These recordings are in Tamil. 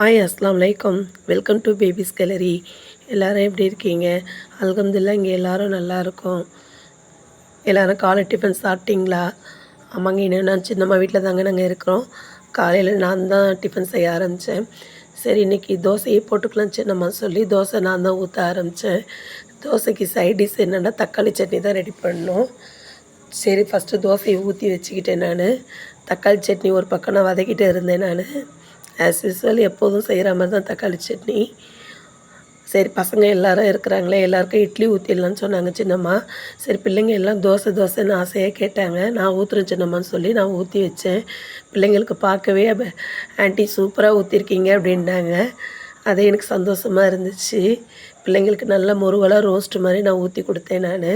ஹாய் அஸ்லாம் வலைக்கம். Welcome to Baby's Gallery. எல்லோரும் எப்படி இருக்கீங்க? அல்ஹம்துலில்லாஹ் இங்கே எல்லோரும் நல்லா இருக்கோம். எல்லோரும் காலை டிஃபன் சாப்பிட்டீங்களா? ஆமாங்க, இன்னும் நான் சின்னம்மா வீட்டில் தாங்க நாங்கள் இருக்கிறோம். காலையில் நான் தான் டிஃபன் செய்ய ஆரம்பித்தேன். சரி, இன்றைக்கி தோசையே போட்டுக்கலாம் சின்னம்மா சொல்லி தோசை நான் தான் ஊற்ற ஆரம்பித்தேன். தோசைக்கு சைட் டிஷ் என்னென்னா தக்காளி சட்னி தான் ரெடி பண்ணணும். சரி, ஃபஸ்ட்டு தோசையை ஊற்றி வச்சுக்கிட்டேன். நான் தக்காளி சட்னி ஒரு பக்கம் நான் வதக்கிட்டு இருந்தேன். நான் ஆஸ் யூஸ்வல் எப்போதும் செய்கிற மாதிரி தான் தக்காளி சட்னி. சரி, பசங்க எல்லோரும் இருக்கிறாங்களே, எல்லாருக்கும் இட்லி ஊற்றிடலான்னு சொன்னாங்க சின்னம்மா. சரி, பிள்ளைங்க எல்லாம் தோசைன்னு ஆசையாக கேட்டாங்க. நான் ஊற்றுறேன் சின்னம்மான்னு சொல்லி நான் ஊற்றி வச்சேன். பிள்ளைங்களுக்கு பார்க்கவே ஆன்ட்டி சூப்பராக ஊற்றிருக்கீங்க அப்படின்னாங்க. அதே எனக்கு சந்தோஷமாக இருந்துச்சு. பிள்ளைங்களுக்கு நல்ல முருவலாக ரோஸ்ட் மாதிரி நான் ஊற்றி கொடுத்தேன். நான்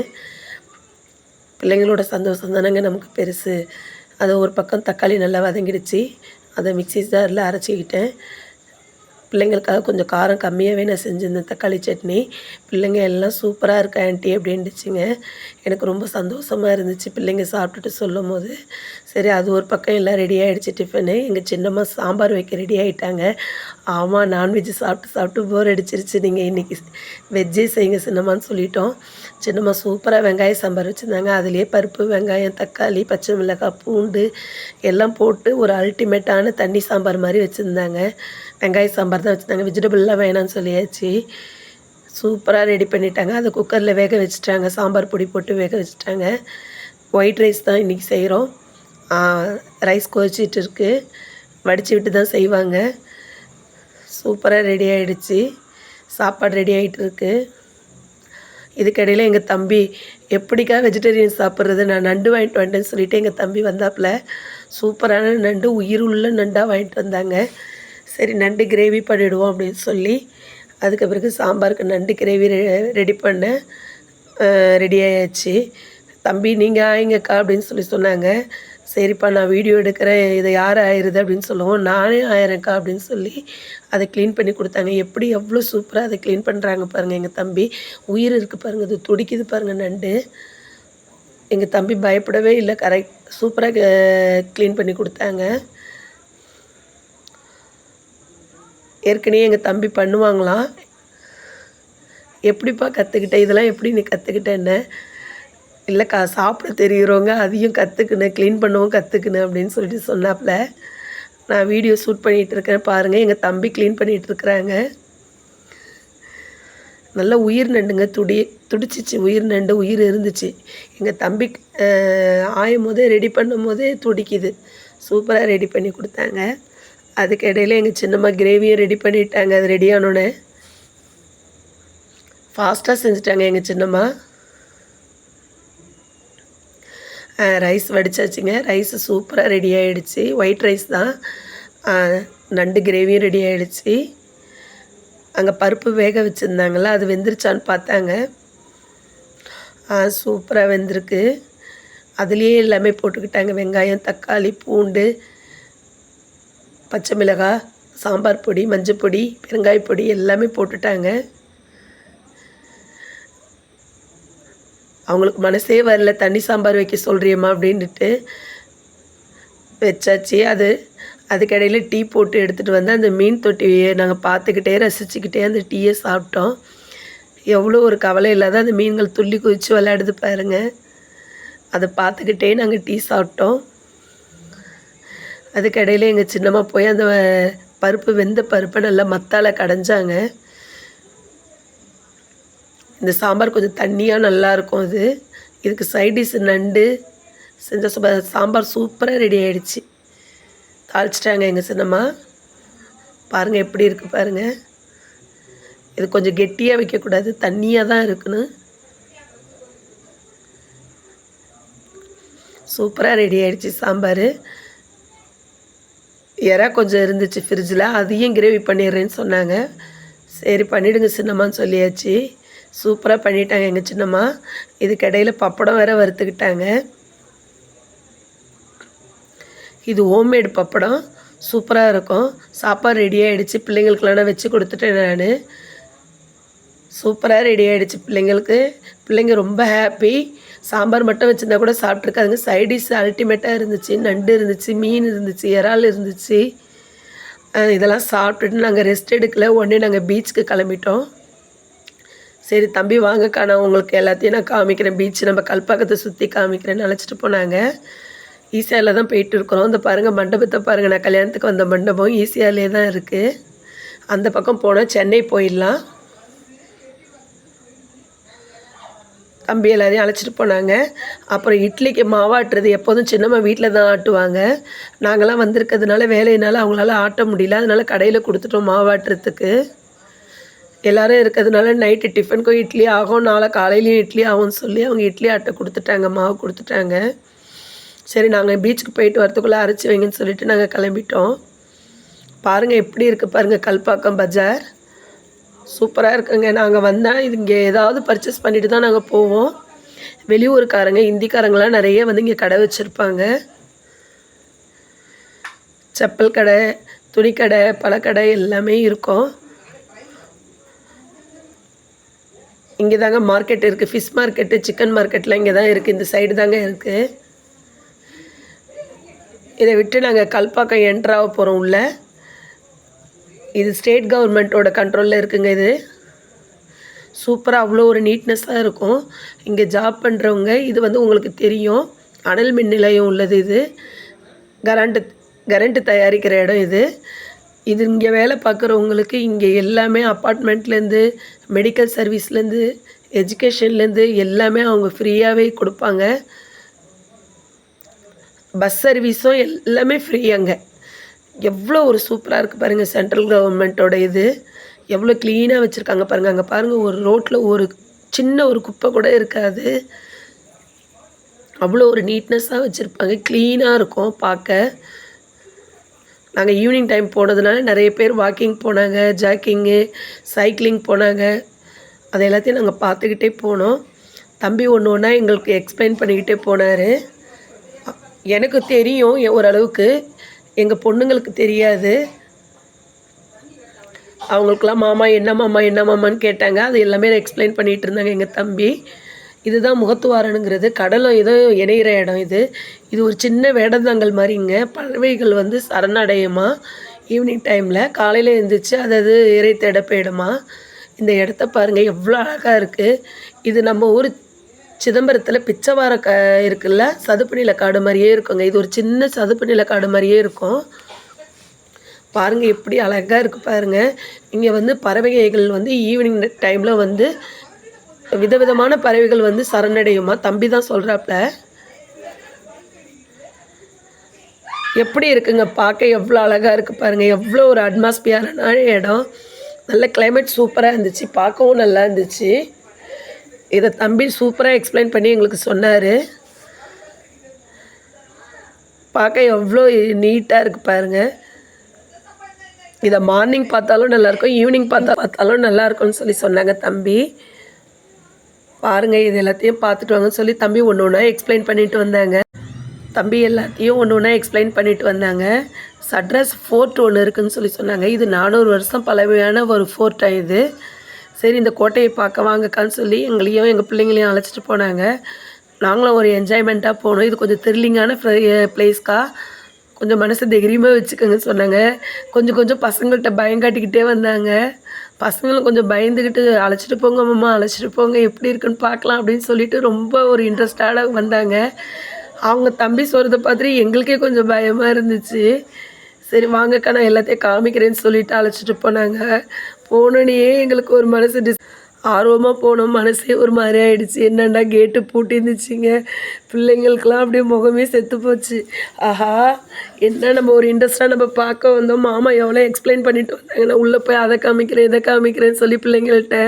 பிள்ளைங்களோட சந்தோஷம் தானேங்க நமக்கு பெருசு. அது ஒரு பக்கம் தக்காளி நல்லா வதங்கிடுச்சு. அதை மிக்ஸி ஜாரில் அரைச்சிக்கிட்டேன். பிள்ளைங்களுக்காக கொஞ்சம் காரம் கம்மியாகவே நான் செஞ்சுருந்தேன் தக்காளி சட்னி. பிள்ளைங்க எல்லாம் சூப்பராக இருக்கா ஆன்ட்டி அப்படின்ட்டுச்சுங்க. எனக்கு ரொம்ப சந்தோஷமாக இருந்துச்சு பிள்ளைங்க சாப்பிட்டுட்டு சொல்லும் போது. சரி, அது ஒரு பக்கம் எல்லாம் ரெடி ஆகிடுச்சு டிஃபனு. எங்கள் சின்னம்மா சாம்பார் வைக்க ரெடி ஆகிட்டாங்க. ஆமாம், நான்வெஜ் சாப்பிட்டு போர் அடிச்சிருச்சு, நீங்கள் இன்றைக்கி வெஜ்ஜே செய்யுங்க சின்னம்மான்னு சொல்லிட்டோம். சின்னம்மா சூப்பராக வெங்காய சாம்பார் வச்சுருந்தாங்க. அதுலேயே பருப்பு, வெங்காயம், தக்காளி, பச்சை மிளகாய், பூண்டு எல்லாம் போட்டு ஒரு அல்டிமேட்டான தண்ணி சாம்பார் மாதிரி வச்சுருந்தாங்க. வெங்காய சாம்பார் தான் வச்சுருந்தாங்க, வெஜிடபிள்லாம் வேணான்னு சொல்லியாச்சு. சூப்பராக ரெடி பண்ணிட்டாங்க. அதை குக்கரில் வேக வச்சுட்டாங்க, சாம்பார் பொடி போட்டு வேக வச்சுட்டாங்க. ஒயிட் ரைஸ் தான் இன்றைக்கி செய்கிறோம். ரைஸ் கொதிச்சிட்டு இருக்குது, வடித்து விட்டு தான் செய்வாங்க. சூப்பராக ரெடி ஆகிடுச்சு, சாப்பாடு ரெடி ஆகிட்டுருக்கு. இதுக்கிடையில் எங்கள் தம்பி எப்படிக்கா வெஜிடேரியன் சாப்பிட்றது, நான் நண்டு வாங்கிட்டு வந்துட்டேன்னு சொல்லிவிட்டு எங்கள் தம்பி வந்தாப்புல. சூப்பரான நண்டு, உயிர் உள்ள நண்டாக வாங்கிட்டு வந்தாங்க. சரி, நண்டு கிரேவி பண்ணிவிடுவோம் அப்படின்னு சொல்லி அதுக்கு பிறகு சாம்பாருக்கு நண்டு கிரேவி ரெடி பண்ணேன். ரெடி ஆயாச்சு. தம்பி நீங்கள் ஆயிங்கக்கா அப்படின்னு சொல்லி சொன்னாங்க. சரிப்பா, நான் வீடியோ எடுக்கிறேன், இதை யார் ஆயிடுது அப்படின்னு சொல்லுவோம். நானே ஆயிரேங்க்கா அப்படின்னு சொல்லி அதை க்ளீன் பண்ணி கொடுத்தாங்க. எப்படி எவ்வளோ சூப்பராக அதை க்ளீன் பண்ணுறாங்க பாருங்கள் எங்கள் தம்பி. உயிர் இருக்குது பாருங்கள், அது துடிக்குது பாருங்கள் நண்டு. எங்கள் தம்பி பயப்படவே இல்லை, கரெக்ட் சூப்பராக க்ளீன் பண்ணி கொடுத்தாங்க. ஏற்கனவே எங்கள் தம்பி பண்ணுவாங்களாம். எப்படிப்பா கற்றுக்கிட்டேன், இதெல்லாம் எப்படி நீ கற்றுக்கிட்டேன்னு? இல்லைக்கா, சாப்பிட தெரிகிறவங்க அதையும் கற்றுக்கினேன், க்ளீன் பண்ணவும் கற்றுக்கினேன் அப்படின்னு சொல்லிட்டு சொன்னாப்புல. நான் வீடியோ ஷூட் பண்ணிகிட்டு இருக்கேன் பாருங்கள், எங்கள் தம்பி க்ளீன் பண்ணிகிட்ருக்குறாங்க. நல்லா உயிர் நண்டுங்க, துடிச்சிச்சு, உயிர் நண்டு உயிர் இருந்துச்சு. எங்கள் தம்பி ஆயும் போதே ரெடி பண்ணும் போதே துடிக்குது. சூப்பராக ரெடி பண்ணி கொடுத்தாங்க. அதுக்கு இடையில எங்கள் சின்னம்மா கிரேவியும் ரெடி பண்ணிட்டாங்க. அது ரெடி ஆனோடனே ஃபாஸ்ட்டாக செஞ்சுட்டாங்க எங்கள் சின்னம்மா. ரைஸ் வடித்தாச்சுங்க. ரைஸு சூப்பராக ரெடி ஆகிடுச்சு. ஒயிட் ரைஸ் தான். நண்டு கிரேவியும் ரெடி ஆகிடுச்சு. அங்கே பருப்பு வேக வச்சுருந்தாங்கள, அது வெந்துருச்சான்னு பார்த்தாங்க. சூப்பராக வெந்திருக்கு. அதுலேயே எல்லாமே போட்டுக்கிட்டாங்க, வெங்காயம், தக்காளி, பூண்டு, பச்சை மிளகாய், சாம்பார் பொடி, மஞ்சள் பொடி, பெருங்காய பொடி எல்லாமே போட்டுட்டாங்க. அவங்களுக்கு மனசே வரல, தண்ணி சாம்பார் வைக்க சொல்கிறியம்மா அப்படின்ட்டு வச்சாச்சு. அதுக்கிடையில் டீ போட்டு எடுத்துகிட்டு வந்து அந்த மீன் தொட்டியை நாங்கள் பார்த்துக்கிட்டே ரசிச்சுக்கிட்டே அந்த டீயை சாப்பிட்டோம். எவ்வளோ ஒரு கவலை இல்லாத அந்த மீன்கள் துள்ளி குதித்து விளையாடுது பாருங்கள். அதை பார்த்துக்கிட்டே நாங்கள் டீ சாப்பிட்டோம். அதுக்கிடையில் எங்கள் சின்னம்மா போய் அந்த வெந்த பருப்பை நல்லா மத்தால கடைஞ்சாங்க. இந்த சாம்பார் கொஞ்சம் தண்ணியாக நல்லாயிருக்கும். இதுக்கு சைடிஷ் நண்டு செஞ்ச சாம்பார் சூப்பராக ரெடி ஆகிடுச்சு. தாளிச்சிட்டாங்க எங்கள் சின்னம்மா. பாருங்கள் எப்படி இருக்குது பாருங்கள். இது கொஞ்சம் கெட்டியாக வைக்கக்கூடாது, தண்ணியாக தான் இருக்குன்னு. சூப்பராக ரெடி ஆகிடுச்சு சாம்பார். இறா கொஞ்சம் இருந்துச்சு ஃப்ரிட்ஜில், அதையும் கிரேவி பண்ணிடுறேன்னு சொன்னாங்க. சரி பண்ணிவிடுங்க சின்னம்மான்னு சொல்லியாச்சு. சூப்பராக பண்ணிட்டாங்க எங்கள் சின்னம்மா. இதுக்கிடையில் பப்படம் வேறு வறுத்துக்கிட்டாங்க. இது ஹோம்மேடு பப்படம், சூப்பராக இருக்கும். சாப்பாடு ரெடி ஆகிடுச்சு. பிள்ளைங்களுக்கெல்லாம் வச்சு கொடுத்துட்டேன் நான். சூப்பராக ரெடி ஆகிடுச்சு பிள்ளைங்களுக்கு. பிள்ளைங்க ரொம்ப ஹாப்பி. சாம்பார் மட்டும் வச்சுருந்தா கூட சாப்பிட்ருக்காதுங்க. சைடிஷ் அல்டிமேட்டாக இருந்துச்சு. நண்டு இருந்துச்சு, மீன் இருந்துச்சு, இறால் இருந்துச்சு. இதெல்லாம் சாப்பிட்டுட்டு நாங்கள் ரெஸ்ட் எடுக்கல. உடனே நாங்கள் பீச்சுக்கு கிளம்பிட்டோம். சரி தம்பி வாங்கக்கா, நான் உங்களுக்கு எல்லாத்தையும் நான் காமிக்கிறேன், பீச் நம்ம கல்பாக்கத்தை சுற்றி காமிக்கிறேன்னு அழைச்சிட்டு போனாங்க. ஈசிஆரில் தான் போயிட்டு இருக்கிறோம். இந்த பாருங்கள் மண்டபத்தை பாருங்கள், நான் கல்யாணத்துக்கு வந்த மண்டபம் ஈசிஆர்லேயே தான் இருக்குது. அந்த பக்கம் போனால் சென்னை போயிடலாம். தம்பி எல்லாரையும் அழைச்சிட்டு போனாங்க. அப்புறம் இட்லிக்கு மாவாட்டுறது எப்போதும் சின்னம்மா வீட்டில் தான் ஆட்டுவாங்க. நாங்களாம் வந்திருக்கிறதுனால வேலையினால அவங்களால ஆட்ட முடியல, அதனால் கடையில் கொடுத்துட்டோம் மாவாட்டுறதுக்கு. எல்லோரும் இருக்கிறதுனால நைட்டு டிஃபனுக்கும் இட்லி ஆகும், நாளை காலையிலையும் இட்லி ஆகும்னு சொல்லி அவங்க இட்லி ஆட்டை கொடுத்துட்டாங்க, மாவு கொடுத்துட்டாங்க. சரி நாங்கள் பீச்சுக்கு போயிட்டு வரத்துக்குள்ளே அரைச்சி வைங்கன்னு சொல்லிவிட்டு நாங்கள் கிளம்பிட்டோம். பாருங்கள் எப்படி இருக்குது பாருங்கள் கல்பாக்கம் பஜார், சூப்பராக இருக்குங்க. நாங்கள் வந்தால் இது இங்கே ஏதாவது பர்ச்சேஸ் பண்ணிட்டு தான் நாங்கள் போவோம். வெளியூருக்காரங்க ஹிந்திக்காரங்களாம் நிறைய வந்து இங்கே கடை வச்சுருப்பாங்க. செப்பல் கடை, துணிக்கடை, பழக்கடை எல்லாமே இருக்கும். இங்கே தாங்க மார்க்கெட் இருக்குது, ஃபிஷ் மார்க்கெட்டு, சிக்கன் மார்க்கெட்லாம் இங்கே தான் இருக்குது, இந்த சைடு தாங்க இருக்குது. இதை விட்டு நாங்கள் கல்பாக்கம் என்ட்ராக போகிறோம் உள்ள. இது ஸ்டேட் கவர்மெண்ட்டோட கண்ட்ரோலில் இருக்குங்க. இது சூப்பராக அவ்வளோ ஒரு நீட்னஸாக இருக்கும். இங்கே ஜாப் பண்ணுறவங்க, இது வந்து உங்களுக்கு தெரியும் அனல் மின் நிலையம் உள்ளது. இது கரண்ட்டு தயாரிக்கிற இடம் இது. இது இங்கே வேலை பார்க்குறவங்களுக்கு இங்கே எல்லாமே அப்பார்ட்மெண்ட்லேருந்து, மெடிக்கல் சர்வீஸ்லேருந்து, எஜுகேஷன்லேருந்து எல்லாமே அவங்க ஃப்ரீயாகவே கொடுப்பாங்க. பஸ் சர்வீஸும் எல்லாமே ஃப்ரீ அங்கே. எவ்வளோ ஒரு சூப்பராக இருக்குது பாருங்கள் சென்ட்ரல் கவர்மெண்ட்டோட இது. எவ்வளோ க்ளீனாக வச்சுருக்காங்க பாருங்கள். அங்கே பாருங்கள் ஒரு ரோட்டில் ஒரு சின்ன ஒரு குப்பை கூட இருக்காது. அவ்வளோ ஒரு நீட்னஸாக வச்சுருப்பாங்க, க்ளீனாக இருக்கும் பார்க்க. நாங்கள் ஈவினிங் டைம் போனதுனால நிறைய பேர் வாக்கிங் போனாங்க, ஜாக்கிங்கு, சைக்கிளிங் போனாங்க. அதை எல்லாத்தையும் நாங்கள் பார்த்துக்கிட்டே போனோம். தம்பி ஒன்று ஒன்றா எங்களுக்கு எக்ஸ்பிளைன் பண்ணிக்கிட்டே போனார். எனக்கு தெரியும் ஓரளவுக்கு, எங்கள் பொண்ணுங்களுக்கு தெரியாது. அவங்களுக்கெல்லாம் மாமா என்ன மாமா என்ன மாமான்னு கேட்டாங்க. அது எல்லாமே எக்ஸ்பிளைன் பண்ணிகிட்டு இருந்தாங்க எங்கள் தம்பி. இதுதான் முகத்துவாரனுங்கிறது, கடலும் ஏதோ இணையிற இடம் இது. இது ஒரு சின்ன வேடந்தாங்கல் மாதிரிங்க. பறவைகள் வந்து சரணடையுமா ஈவினிங் டைமில், காலையில் எழுந்திரிச்சு அதாவது இறை தேட போயிடுமா. இந்த இடத்த பாருங்கள் எவ்வளோ அழகாக இருக்குது. இது நம்ம ஊர் சிதம்பரத்தில் பிச்சைவார இருக்குல்ல, சதுப்பு நில காடு மாதிரியே இருக்குங்க. இது ஒரு சின்ன சதுப்பு நில காடு மாதிரியே இருக்கும். பாருங்கள் எப்படி அழகாக இருக்குது பாருங்கள். இங்கே வந்து பறவைகள் வந்து ஈவினிங் டைமில் வந்து விதவிதமான பறவைகள் வந்து சரணடையுமா. தம்பி தான் சொல்கிறாப்புல. எப்படி இருக்குங்க பார்க்க, எவ்வளோ அழகாக இருக்குது பாருங்கள். எவ்வளோ ஒரு அட்மாஸ்பியரான இடம். நல்ல கிளைமேட் சூப்பராக இருந்துச்சு, பார்க்கவும் நல்லா இருந்துச்சு. இதை தம்பி சூப்பராக எக்ஸ்பிளைன் பண்ணி எங்களுக்கு சொன்னார். பார்க்க எவ்வளோ நீட்டாக இருக்குது பாருங்கள். இதை மார்னிங் பார்த்தாலும் நல்லாயிருக்கும், ஈவினிங் பார்த்தாலும் நல்லாயிருக்கும்னு சொல்லி சொன்னாங்க தம்பி. பாருங்கள் இது எல்லாத்தையும் பார்த்துட்டு வாங்கன்னு சொல்லி தம்பி ஒன்று ஒன்றா எக்ஸ்பிளைன் பண்ணிட்டு வந்தாங்க. சட்ரஸ் ஃபோர்ட் ஒன்று இருக்குதுன்னு சொல்லி சொன்னாங்க. இது 400 வருஷம் பழமையான ஒரு ஃபோர்ட்டாக இது. சரி இந்த கோட்டையை பார்க்க வாங்கக்கான்னு சொல்லி எங்களையும் எங்கள் பிள்ளைங்களையும் அழைச்சிட்டு போனாங்க. நாங்களும் ஒரு என்ஜாய்மெண்ட்டாக போனோம். இது கொஞ்சம் த்ரில்லிங்கான பிளேஸ்க்கா, கொஞ்சம் மனசு தைரியமாக வச்சுக்கோங்கன்னு சொன்னாங்க. கொஞ்சம் பசங்கள்கிட்ட பயங்காட்டிக்கிட்டே வந்தாங்க. பசங்களும் கொஞ்சம் பயந்துக்கிட்டு அழைச்சிட்டு போங்க மாமா, அழைச்சிட்டு போங்க, எப்படி இருக்குன்னு பார்க்கலாம் அப்படின்னு சொல்லிட்டு ரொம்ப ஒரு இன்ட்ரெஸ்டாக வந்தாங்க. அவங்க தம்பி சொல்கிறத பார்த்துட்டு எங்களுக்கே கொஞ்சம் பயமாக இருந்துச்சு. சரி வாங்கக்கா நான் எல்லாத்தையும் காமிக்கிறேன்னு சொல்லிவிட்டு அழைச்சிட்டு போனாங்க. போனோன்னே எங்களுக்கு ஒரு மனசு ஆர்வமாக போனோம், மனசே ஒரு மாதிரி ஆகிடுச்சு. என்னென்னா கேட்டு பூட்டி இருந்துச்சுங்க. பிள்ளைங்களுக்கெல்லாம் அப்படியே முகமே செத்து போச்சு. ஆஹா என்ன நம்ம ஒரு இன்ட்ரெஸ்ட்டாக நம்ம பார்க்க வந்தோம். மாமா எவ்வளோ எக்ஸ்பிளைன் பண்ணிட்டு வந்தாங்க, நான் உள்ளே போய் அதை காமிக்கிறேன் இதை காமிக்கிறேன்னு சொல்லி பிள்ளைங்கள்ட்ட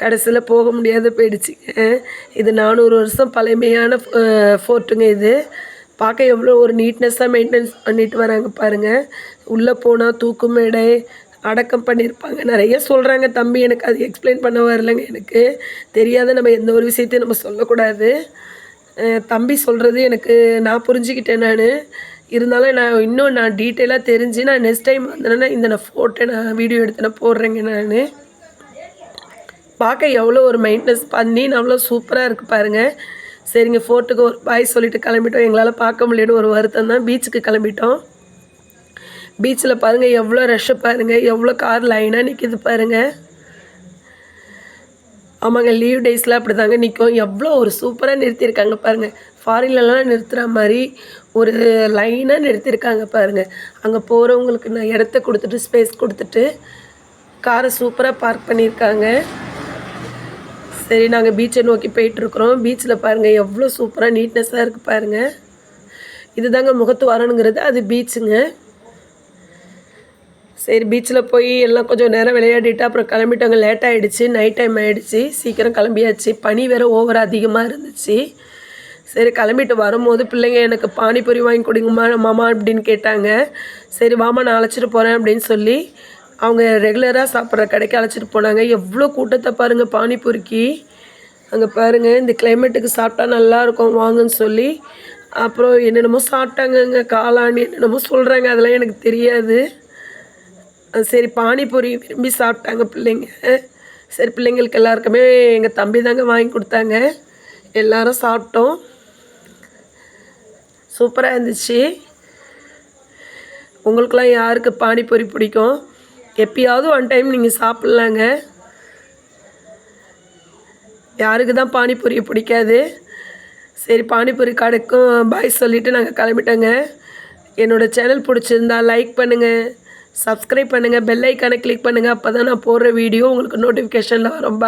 கடைசியில் போக முடியாத போயிடுச்சுங்க. இது 400 வருஷம் பழமையான ஃபோர்ட்டுங்க. இது பார்க்க எவ்வளோ ஒரு நீட்னஸாக மெயின்டெனன்ஸ் பண்ணிட்டு வராங்க பாருங்கள். உள்ளே போனால் தூக்கு மேடை அடக்கம் பண்ணியிருப்பாங்க, நிறைய சொல்கிறாங்க. தம்பி எனக்கு அது எக்ஸ்பிளைன் பண்ண வரலைங்க, எனக்கு தெரியாத நம்ம எந்த ஒரு விஷயத்தையும் நம்ம சொல்லக்கூடாது. தம்பி சொல்கிறது எனக்கு நான் புரிஞ்சுக்கிட்டேன். நான் இருந்தாலும் நான் டீட்டெயிலாக தெரிஞ்சு நான் நெக்ஸ்ட் டைம் வந்தேன்னா நான் ஃபோட்டோ நான் வீடியோ எடுத்து நான் போடுறேங்க. நான் பார்க்க எவ்வளோ ஒரு மெயின்டெனன்ஸ் பண்ணி அவ்வளோ சூப்பராக இருக்குது பாருங்கள். சரிங்க ஃபோர்ட்டுக்கு ஒரு பாய் சொல்லிவிட்டு கிளம்பிட்டோம். எங்களால் பார்க்க முடியலன்னு ஒரு வருத்தம் தான். பீச்சுக்கு கிளம்பிட்டோம். பீச்சில் பாருங்கள் எவ்வளோ ரஷ்ஷை பாருங்கள், எவ்வளோ கார் லைனாக நிற்கிது பாருங்கள். ஆமாங்க, லீவ் டேஸில் அப்படி தாங்க நிற்கும். எவ்வளோ ஒரு சூப்பராக நிறுத்தியிருக்காங்க பாருங்கள். ஃபாரின்லலாம் நிறுத்துகிற மாதிரி ஒரு லைனாக நிறுத்தியிருக்காங்க பாருங்கள். அங்கே போகிறவங்களுக்கு நான் இடத்த கொடுத்துட்டு ஸ்பேஸ் கொடுத்துட்டு காரை சூப்பராக பார்க் பண்ணியிருக்காங்க. சரி, நாங்கள் பீச்சை நோக்கி போயிட்டுருக்குறோம். பீச்சில் பாருங்கள் எவ்வளோ சூப்பராக நீட்னஸாக இருக்குது பாருங்கள். இது தாங்க முகத்துவாரம்ங்கிறது, அது பீச்சுங்க. சரி, பீச்சில் போய் எல்லாம் கொஞ்சம் நேரம் விளையாடிட்டு அப்புறம் கிளம்பிட்டோங்க. லேட் ஆகிடுச்சு, நைட் டைம் ஆகிடுச்சு, சீக்கிரம் கிளம்பியாச்சு. பனி வேறு ஓவர் அதிகமாக இருந்துச்சு. சரி, கிளம்பிட்டு வரும்போது பிள்ளைங்க எனக்கு பானிபூரி வாங்கி கொடுங்கம்மா மாமா அப்படின்னு கேட்டாங்க. சரி வாமா நான் அழைச்சிட்டு போகிறேன் அப்படின்னு சொல்லி அவங்க ரெகுலராக சாப்பிட்ற கடைக்கு அழைச்சிட்டு போனாங்க. எவ்வளோ கூட்டத்தை பாருங்கள் பானிபூரிக்கு. அங்கே பாருங்கள், இந்த கிளைமேட்டுக்கு சாப்பிட்டா நல்லாயிருக்கும் வாங்கன்னு சொல்லி அப்புறம் என்னென்னமோ சாப்பிட்டாங்கங்க. காளான் என்னென்னமோ சொல்கிறாங்க, அதெல்லாம் எனக்கு தெரியாது. சரி, பானிபூரி விரும்பி சாப்பிட்டாங்க பிள்ளைங்க. சரி, பிள்ளைங்களுக்கு எல்லாருக்குமே எங்கள் தம்பி தாங்க வாங்கி கொடுத்தாங்க. எல்லோரும் சாப்பிட்டோம். சூப்பராக இருந்துச்சு. உங்களுக்கெல்லாம் யாருக்கு பானிபூரி பிடிக்கும்? எப்பயாவது ஒன் டைம் நீங்கள் சாப்பிட்லாங்க. யாருக்கு தான் பானிபூரி பிடிக்காது? சரி, பானிபூரி கடைக்கும் பாய் சொல்லிவிட்டு நாங்கள் கிளம்பிட்டோங்க. என்னோடய சேனல் பிடிச்சிருந்தா லைக் பண்ணுங்கள், சப்ஸ்கிரைப் பண்ணுங்கள், பெல் ஐக்கானை கிளிக் பண்ணுங்கள். அப்போ தான் நான் போடுற வீடியோ உங்களுக்கு நோட்டிஃபிகேஷனில் வரும்.